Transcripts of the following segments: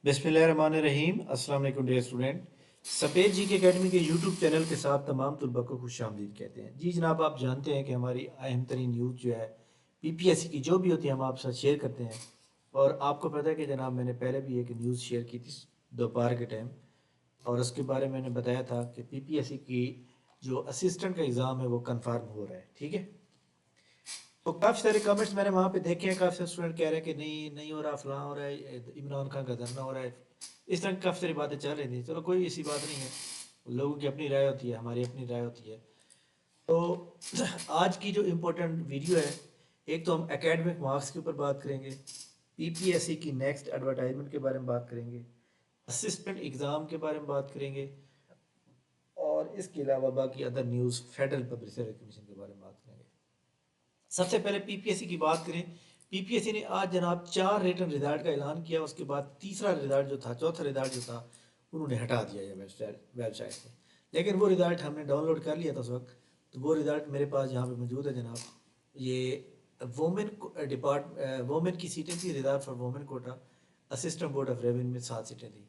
बिस्मिल्लाहिर्रहमानिर्रहीम। अस्सलाम वालेकुम डियर स्टूडेंट। सफ़ेद जी के अकेडमी के यूट्यूब चैनल के साथ तमाम तलबा को खुश आमदीद कहते हैं। जी जनाब, आप जानते हैं कि हमारी अहम तरीन न्यूज़ जो है पीपीएससी की जो भी होती है हम आपके साथ शेयर करते हैं। और आपको पता है कि जनाब मैंने पहले भी एक न्यूज़ शेयर की थी दोपहर के टाइम, और उसके बारे में मैंने बताया था कि पीपीएससी की जो असिस्टेंट का एग्ज़ाम है वो कन्फर्म हो रहा है। ठीक है, तो काफ़ी सारे कमेंट्स मैंने वहाँ पे देखे हैं। काफ़ी सारे स्टूडेंट कह रहे हैं कि नहीं नहीं हो रहा, फलां हो रहा है, इमरान खान का धरना हो रहा है, इस तरह की काफ़ी सारी बातें चल रही थी। चलो कोई ऐसी बात नहीं है, लोगों की अपनी राय होती है, हमारी अपनी राय होती है। तो आज की जो इम्पोर्टेंट वीडियो है, एक तो हम एकेडमिक मार्क्स के ऊपर बात करेंगे, पीपीएससी की नेक्स्ट एडवर्टाइजमेंट के बारे में बात करेंगे, असिस्टेंट एग्ज़ाम के बारे में बात करेंगे, और इसके अलावा बाकी other news federal public service commission के बारे में बात करेंगे। सबसे पहले पीपीएससी की बात करें। पीपीएससी ने आज जनाब 4 रिटन रिजल्ट का ऐलान किया। उसके बाद तीसरा रिजल्ट जो था, चौथा रिजल्ट जो था, उन्होंने हटा दिया ये वेबसाइट से। लेकिन वो रिजल्ट हमने डाउनलोड कर लिया था उस वक्त, तो वो रिजल्ट मेरे पास यहाँ पे मौजूद है जनाब। ये वोमेन की सीटें थी, reserve for women quota, assistant board of revenue में 7 सीटें थी।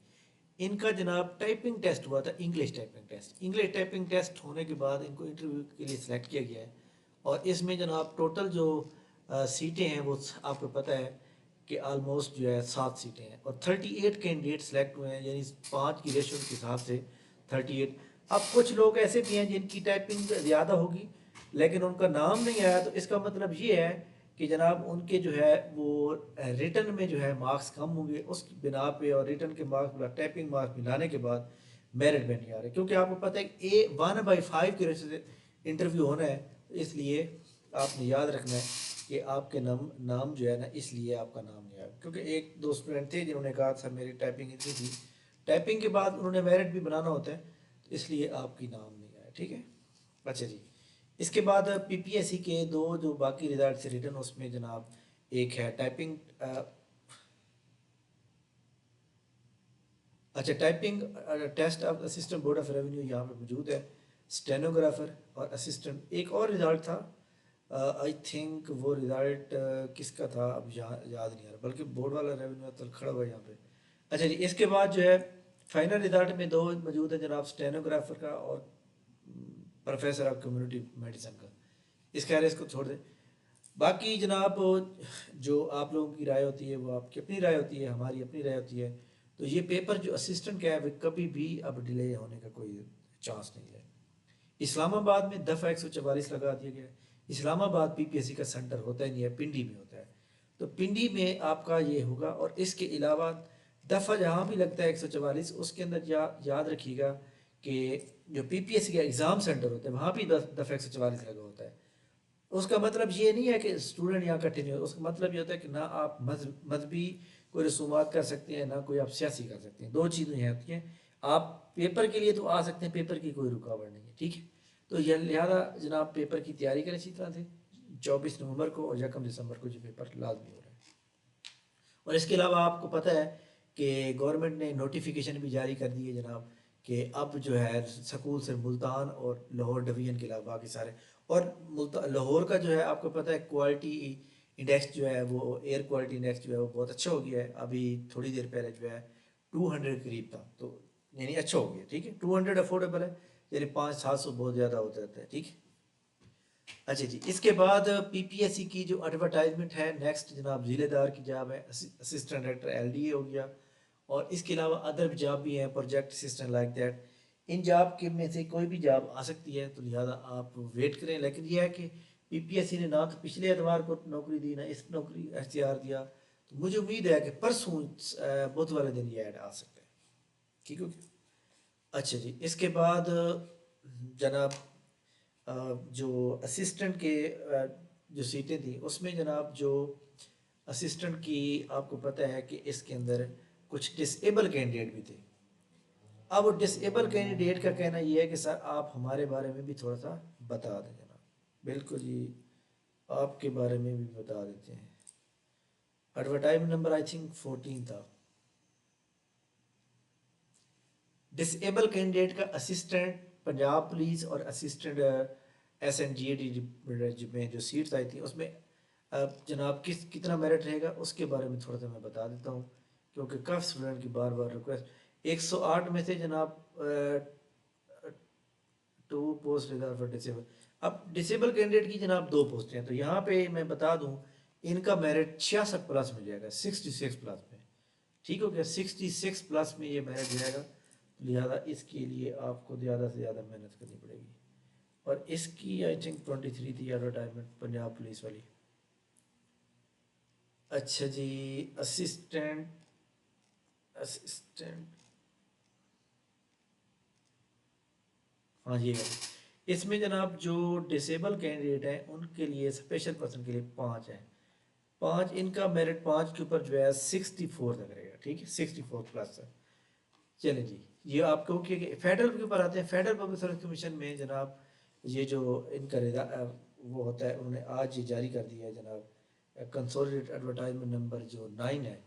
इनका जनाब टाइपिंग टेस्ट हुआ था, English typing test. English typing test होने के बाद इनको इंटरव्यू के लिए सिलेक्ट किया गया है। और इसमें जनाब टोटल जो सीटें हैं वो आपको पता है कि आलमोस्ट जो है 7 सीटें हैं, और 38 कैंडिडेट सेलेक्ट हुए हैं, यानी 5 की रेशो के हिसाब से 38। अब कुछ लोग ऐसे भी हैं जिनकी टाइपिंग ज़्यादा होगी लेकिन उनका नाम नहीं आया, तो इसका मतलब ये है कि जनाब उनके जो है वो रिटर्न में जो है मार्क्स कम होंगे उस बिना पे, और रिटर्न के मार्क्स टाइपिंग मार्क्स मिलाने के बाद मेरिट में नहीं आ रहे, क्योंकि आपको पता है कि 1/5 के रेशो से इंटरव्यू होना है। तो इसलिए आपने याद रखना है कि आपके नाम जो है ना, इसलिए आपका नाम नहीं आया, क्योंकि एक दो स्टूडेंट थे जिन्होंने कहा सर मेरी टाइपिंग इतनी थी, टाइपिंग के बाद उन्होंने मेरिट भी बनाना होता है, तो इसलिए आपकी नाम नहीं आया। ठीक है, अच्छा जी। इसके बाद पीपीएससी के दो जो बाकी रिजल्ट से रिटर्न, उसमें जनाब एक है टाइपिंग, अच्छा typing test of assistant board of revenue यहाँ पे मौजूद है, स्टेनोग्राफर और असिस्टेंट। एक और रिज़ल्ट था, आई थिंक वो रिज़ल्ट किसका था अब याद नहीं आ रहा, बल्कि बोर्ड वाला रेवेन्यू तो खड़ा हुआ है यहाँ पे। अच्छा जी, इसके बाद जो है फाइनल रिज़ल्ट में दो मौजूद है जनाब, स्टेनोग्राफर का और प्रोफेसर ऑफ कम्युनिटी मेडिसिन का। इस खैर इसको छोड़ दें। बाकी जनाब जो आप लोगों की राय होती है वो आपकी अपनी राय होती है, हमारी अपनी राय होती है। तो ये पेपर जो असिस्टेंट का है वो कभी भी अब डिले होने का कोई चांस नहीं है। इस्लामाबाद में दफ़ा 144 लगा दिया गया है। इस्लामाबाद पीपीएससी का सेंटर होता ही नहीं है, पिंडी में होता है, तो पिंडी में आपका ये होगा। और इसके अलावा दफ़ा जहाँ भी लगता है 144, उसके अंदर याद रखिएगा कि जो पीपीएससी का एग्ज़ाम सेंटर होता है वहाँ भी दफ़ा 144 लगा होता है। उसका मतलब ये नहीं है कि स्टूडेंट यहाँ इकट्ठे नहीं हो, उसका मतलब ये होता है कि ना आप मजहबी कोई रसूमात कर सकते हैं, ना कोई आप सियासी कर सकते हैं। दो चीज़ें यहाँ होती हैं। आप पेपर के लिए तो आ सकते हैं, पेपर की कोई रुकावट नहीं है। ठीक है, तो यह लिहाजा जनाब पेपर की तैयारी करें इसी तरह से। 24 नवंबर को और 1 दिसंबर को जो पेपर लाजमी हो रहा है। और इसके अलावा आपको पता है कि गवर्नमेंट ने नोटिफिकेशन भी जारी कर दी है जनाब, कि अब जो है स्कूल से मुल्तान और लाहौर डिवीज़न के अलावा बाकी सारे, और लाहौर का जो है आपको पता है क्वालिटी इंडेक्स जो है वो, एयर क्वालिटी इंडेक्स जो है वो बहुत अच्छा हो गया है। अभी थोड़ी देर पहले जो है 200 करीब था, तो यानी अच्छा हो गया। ठीक है, 200 अफोर्डेबल है, यानी 500-700 बहुत ज़्यादा हो जाता है। ठीक है, अच्छा जी। इसके बाद पीपीएससी की जो एडवर्टाइजमेंट है नेक्स्ट जनाब, ज़िलेदार की जॉब है, असिस्टेंट डायरेक्टर एलडीए हो गया, और इसके अलावा अदर जॉब भी हैं, project assistant like that. In job के में से कोई भी जॉब आ सकती है, तो लिहाजा आप वेट करें। लेकिन यह है कि पीपीएससी ने ना तो पिछले एतवार को नौकरी दी, ना इस नौकरी एचसीआर दिया, तो मुझे उम्मीद है कि परसों बुध वाले दिन ये ऐड आ सकता है। ठीक है, अच्छा जी। इसके बाद जनाब जो असिस्टेंट के जो सीटें थी उसमें जनाब, जो असिस्टेंट की आपको पता है कि इसके अंदर कुछ डिसेबल कैंडिडेट भी थे। अब डिसेबल कैंडिडेट का कहना यह है कि सर आप हमारे बारे में भी थोड़ा सा बता दें जनाब। बिल्कुल जी, आपके बारे में भी बता देते हैं। एडवर्टाइजमेंट नंबर आई थिंक 14 था। डिसेबल कैंडिडेट का असिस्टेंट पंजाब पुलिस और assistant S N G A D में जो सीट्स आई थी उसमें जनाब कितना मेरिट रहेगा उसके बारे में थोड़ा सा मैं बता देता हूँ क्योंकि काफ़ी स्टूडेंट की बार बार रिक्वेस्ट। 108 में से जनाब 2 पोस्ट रिजर्व फॉर डिसेबल। अब डिसेबल कैंडिडेट की जनाब 2 पोस्टें हैं, तो यहाँ पे मैं बता दूँ इनका मेरिट 66 प्लस मिल जाएगा, 66 प्लस में। ठीक हो गया, 66 प्लस में ये मेरिट जाएगा, तो लिहाजा इसके लिए आपको ज़्यादा से ज़्यादा मेहनत करनी पड़ेगी। और इसकी आई थिंक 23 थी एडवर्टाइजमेंट, पंजाब पुलिस वाली। अच्छा जी, असिस्टेंट असिस्टेंट हाँ ये है। इसमें जनाब जो डिसेबल कैंडिडेट हैं उनके लिए, स्पेशल पर्सन के लिए 5 हैं। 5 इनका मेरिट 5 के ऊपर जो है 64 तक रहेगा। ठीक है, 64 प्लस है। चले जी, ये आपको कि फेडरल के ऊपर आते हैं। फेडरल पब्लिक सर्विस कमीशन में जनाब ये जो इनका वो होता है, उन्होंने आज ये जारी कर दिया है जनाब, कंसोलिडेटेड एडवर्टाइजमेंट नंबर जो 9 है,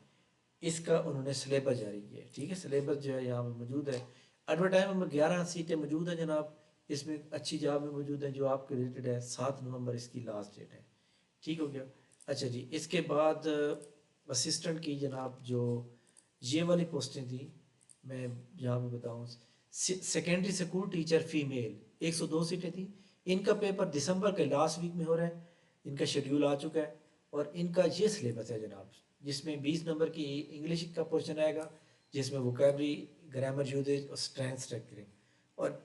इसका उन्होंने सिलेबस जारी किया है। ठीक है, सिलेबस जो है यहाँ पर मौजूद है। एडवर्टाइजमेंट में 11 सीटें मौजूद हैं जनाब। इसमें अच्छी जॉब में मौजूद हैं जो आपके रिलेटेड है। 7 नवंबर इसकी लास्ट डेट है। ठीक हो गया। अच्छा जी, इसके बाद असिस्टेंट की जनाब जो ये वाली पोस्टें थी, मैं यहाँ पे बताऊँ, सेकेंडरी स्कूल टीचर फीमेल 102 सीटें थी। इनका पेपर दिसंबर के लास्ट वीक में हो रहा है। इनका शेड्यूल आ चुका है और इनका ये सिलेबस है जनाब, जिसमें 20 नंबर की इंग्लिश का पोर्शन आएगा, जिसमें वोकेबलरी, ग्रामर यूजेज और स्ट्रेंथ स्ट्रक्चरिंग, और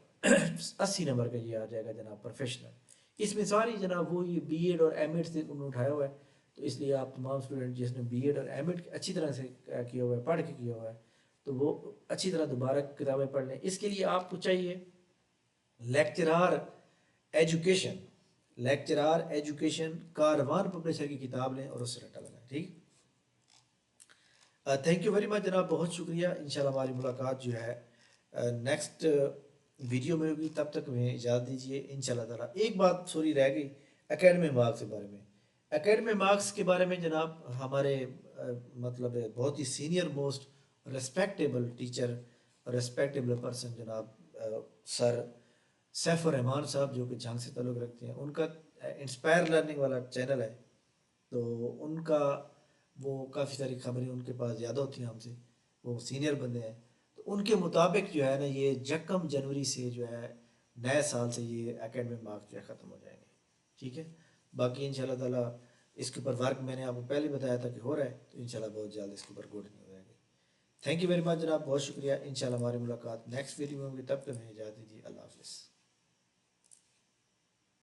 80 नंबर का ये आ जाएगा जनाब प्रोफेशनल। इसमें सारी जनाब वो ये बीएड और एमएड से उन्होंने उठाया हुआ है, तो इसलिए आप तमाम स्टूडेंट जिसने बीएड और एमएड अच्छी तरह से किया हुआ है, पढ़ के किया हुआ है, तो वो अच्छी तरह दोबारा किताबें पढ़ लें। इसके लिए आपको चाहिए lecturer education, lecturer education Karwan publisher की किताब लें और उससे रट्टा लगाएं। ठीक, थैंक यू वेरी मच जनाब, बहुत शुक्रिया। इंशाल्लाह हमारी मुलाकात जो है नेक्स्ट वीडियो में होगी। तब तक हमें इजाज़त दीजिए इंशाल्लाह ताला। एक बात सॉरी रह गई, एकेडमी मार्क्स के बारे में। एकेडमी मार्क्स के बारे में जनाब हमारे मतलब बहुत ही senior most respectable teacher, respectable person जनाब सर सैफ रहमान साहब, जो कि जंग से ताल्लुक़ रखते हैं, उनका इंस्पायर लर्निंग वाला चैनल है, तो उनका वो काफ़ी सारी खबरें उनके पास ज़्यादा होती हैं हमसे, वो सीनियर बंदे हैं। तो उनके मुताबिक जो है ना, ये यकम जनवरी से जो है नए साल से ये एकेडमिक मार्क्स जो है ख़त्म हो जाएंगे। ठीक है, बाकी इंशाल्लाह ताला इसके ऊपर वर्क मैंने आपको पहले बताया था कि हो रहा है, तो इंशाल्लाह बहुत जल्द इसके ऊपर गुड न्यूज़ आएंगे। थैंक यू वेरी मच जनाब, बहुत शुक्रिया। इंशाल्लाह हमारी मुलाकात नेक्स्ट वीडियो में होगी, तब तक हमें इजाज़त दीजिए। अल्लाह हाफ़िज़।